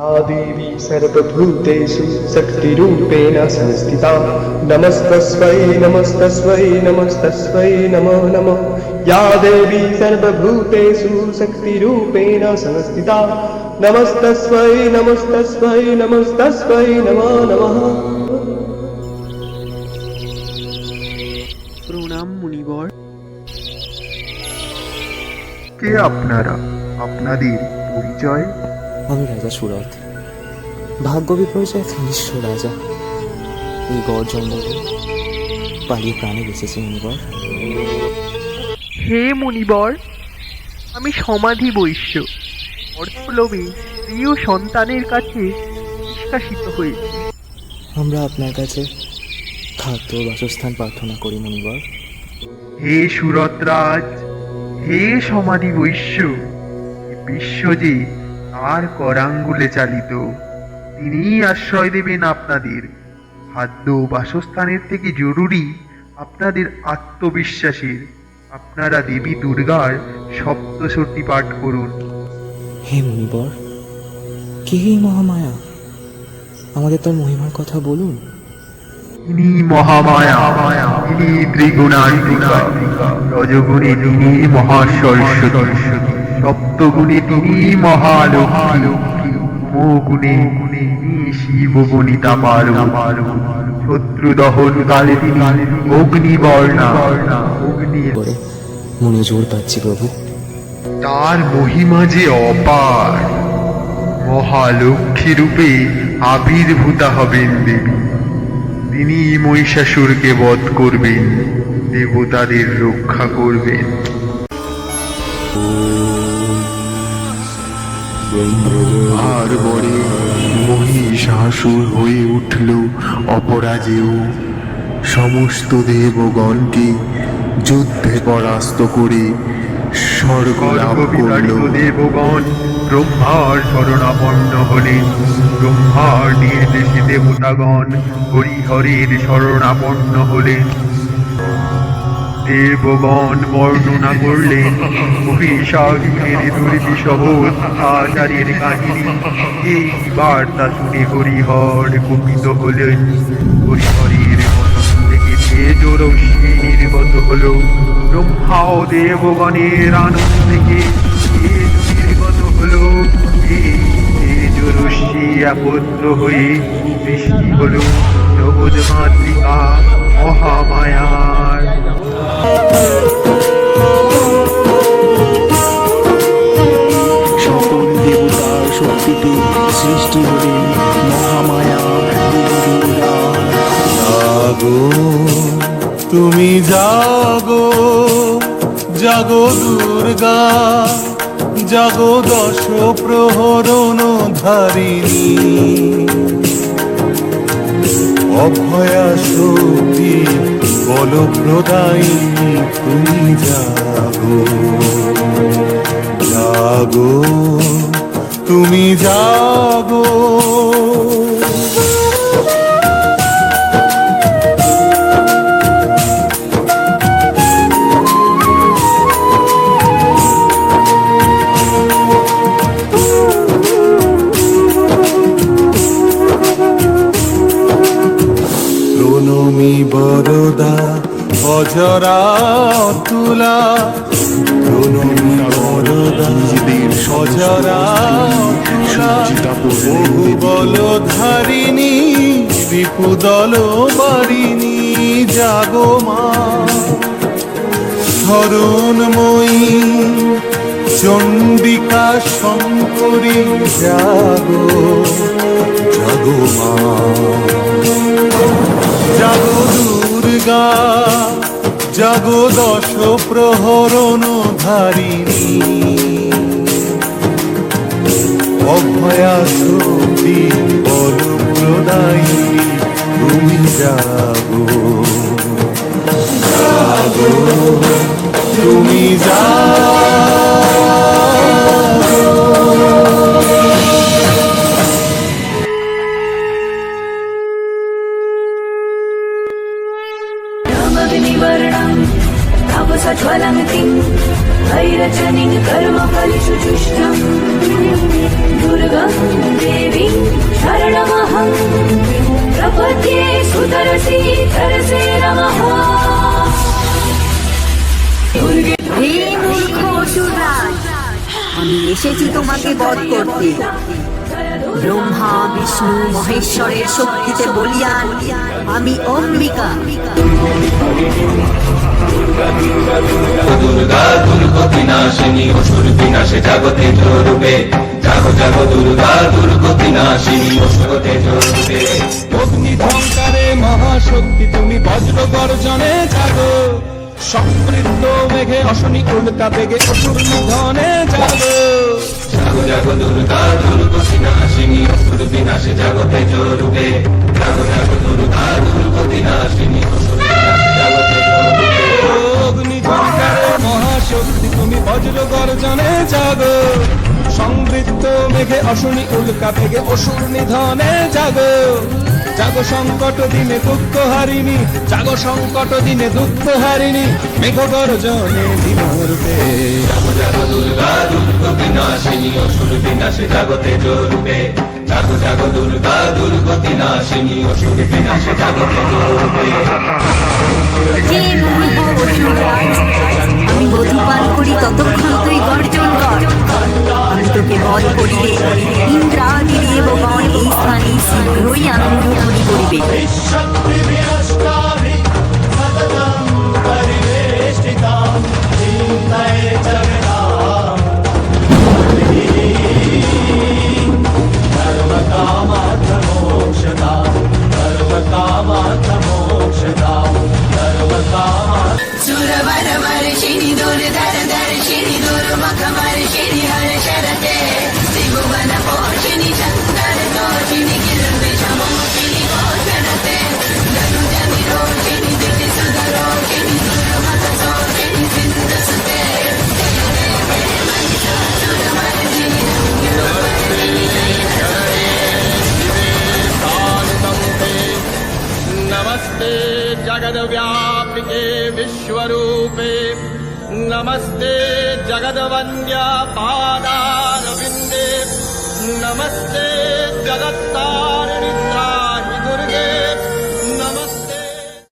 या देवी सर्वभूतेषु शक्तिरूपेण संस्थिता नमस्तस्मै नमस्तस्मै नमस्तस्मै नमो नमः या देवी सर्वभूतेषु शक्तिरूपेण संस्थिता नमस्तस्मै नमस्तस्मै नमस्तस्मै नमो नमः। প্রণাম মুনিবর। কে আপনারা? আপনাদের পরিচয়? আমি রাজা সুরত, ভাগ্য বিপর্যয় নিঃস্ব রাজা। এই গড় জঙ্গলে পালিয়ে প্রাণে বেঁচেছে মুনিবর। হে মুনিবর, আমি সমাধি বৈশ্য, অর্থলোভে স্ত্রী ও সন্তানের কাছে নিষ্কাশিত হয়েছি। আমরা আপনার কাছে খাদ্য ও বাসস্থান প্রার্থনা করি মুনিবর। হে সুরতরাজ, হে সমাধি বৈশ্য, এ বিশ্ব যে তার করাঙ্গুলে চালিত, তিনিই আশ্রয় দেবেন আপনাদের। খাদ্য ও বাসস্থানের থেকে জরুরি আপনাদের আত্মবিশ্বাসের। আপনারা দেবী দুর্গার সপ্তশতী পাঠ করুন। হে মুনিবর, কে এই মহামায়া? আমাদের তার মহিমার কথা বলুন। তিনি মহামায়া, তিনি ত্রিগুণান্বিকা। রজগুণে তিনি মহাসরস্বতী, সপ্তগুণে তিনি মহালক্ষ্মী, তমোগুণে তিনি শিবগণিতা পারো, শত্রু দহন কালে তিনি অগ্নিবর্ণা। করে মনে জোর পাচ্ছি প্রভু। তার মহিমা যে অপার। মহালক্ষ্মী রূপে আবির্ভূতা হবেন দেবী। তিনি মহিষাসুরকে বধ করবেন, দেবতাদের রক্ষা করবেন। আর বরে মহিষাসুর হয়ে উঠল অপরাজেয়। সমস্ত দেবগণকে যুদ্ধে পরাস্ত করে স্বর্গ লাভ করল। দেবগণ ব্রহ্মার শরণাপন্ন হলেন। ব্রহ্মার নির্দেশে দেবতাগণ হরিহরের শরণাপন্ন হলেন। দেবগণ বর্ণনা করলেন মহিষাসুরের দুর্বিষহ অত্যাচারের কাহিনী। এই বার্তা শুনে হরিহর কুপিত হলেন। হরিহরের মতন থেকে তেজরশ্মি নির্গত হল। ব্রহ্মা ও দেবগণের আনন্দ থেকে তেজ নির্গত হল। এই তেজরশ্মি একত্র হয়ে সৃষ্টি হল জগৎ মাতৃকা মহামায়ার। সকল দেবতার শক্তিতে সৃষ্টি হলেন মহামায়া দুর্গা। জাগো তুমি জাগো, জাগো দুর্গা, জাগো দশ প্রহরণ ধারিণী। অভয়া শক্তি বলপ্রদায়িনী তুমি জাগো, জাগো তুমি জাগো। প্রণমী বরদা অজরা অতুলা, প্রণমী বরদা অজরা অতুলা। বহু বল ধারিণী বিপুদল বারিণী, জাগো মা ধরণময়ী চণ্ডিকা শঙ্করী, জাগো জাগো মা। জাগো দুর্গা, জাগো দশ প্রহরণ ধারিণী। অভয়া শক্তি বলপ্রদায়িনী তুমি জাগো, জাগো তুমি জাগো। तापसज्वलन्तीं वैरचनीं कर्मफलिषु जुष्टं दुर्गं देवी এসেছি তোমাকে বধ করতে। ব্রহ্মা বিষ্ণু মহেশ্বরের শক্তিতে বলিয়ান আমি অম্বিকা। দুর্গা দুর্গতি নাশিনী অসুর বিনাশে জাগতে জরুবে, জাগো জাগো দুর্গা দুর্গতি নাশিনী অসুর জরুবে। অগ্নি ঝঙ্কারে মহাশক্তি তুমি বজ্র গর্জনে জাগো, সমৃদ্ধ মেঘে অশনি উল্কা বেগে অসুর নিধনে জাগো। জাগো জাগো দুর্গা দুর্গতি নাশিনী অসুর বিনাশে জাগতে জরুবে, জাগো জাগো দুর্গা দুর্গতি নাশিনী অসুর বিনাশে জাগতে জরুবে। অগ্নি ঝঙ্কারে মহাশক্তি তুমি বজ্র গর্জনে জাগো, সমৃদ্ধ মেঘে অশনি উল্কা বেগে অসুর নিধনে জাগো। জাগো সংকট দিনে দুঃখ হারিনি, জাগো সংকট দিনে দুঃখ হারিনি, মেঘ গর্জনে দিনরূপে। জাগো জাগো দুর্গা দুর্গতি নাশিনী অসুর বিনাশে জাগতে জরুবে, জাগো জাগো দুর্গা দুর্গতি নাশিনী অসুর বিনাশে জাগতে জরুবে। হে মূর্খ অসুররাজ, আমি বধূ পান করি ততক্ষণ তুই গর্জন কর। আমি তোকে বধ করিলে ইন্দ্রাদি দেবগণ এই স্থানে শীঘ্রই আনন্দ ধ্বনি করিবে। नमस्ते जगद्व्यापिके विश्वरूपे, नमस्ते जगद्वन्द्या पादारविन्दे, नमस्ते जगत्तारिणि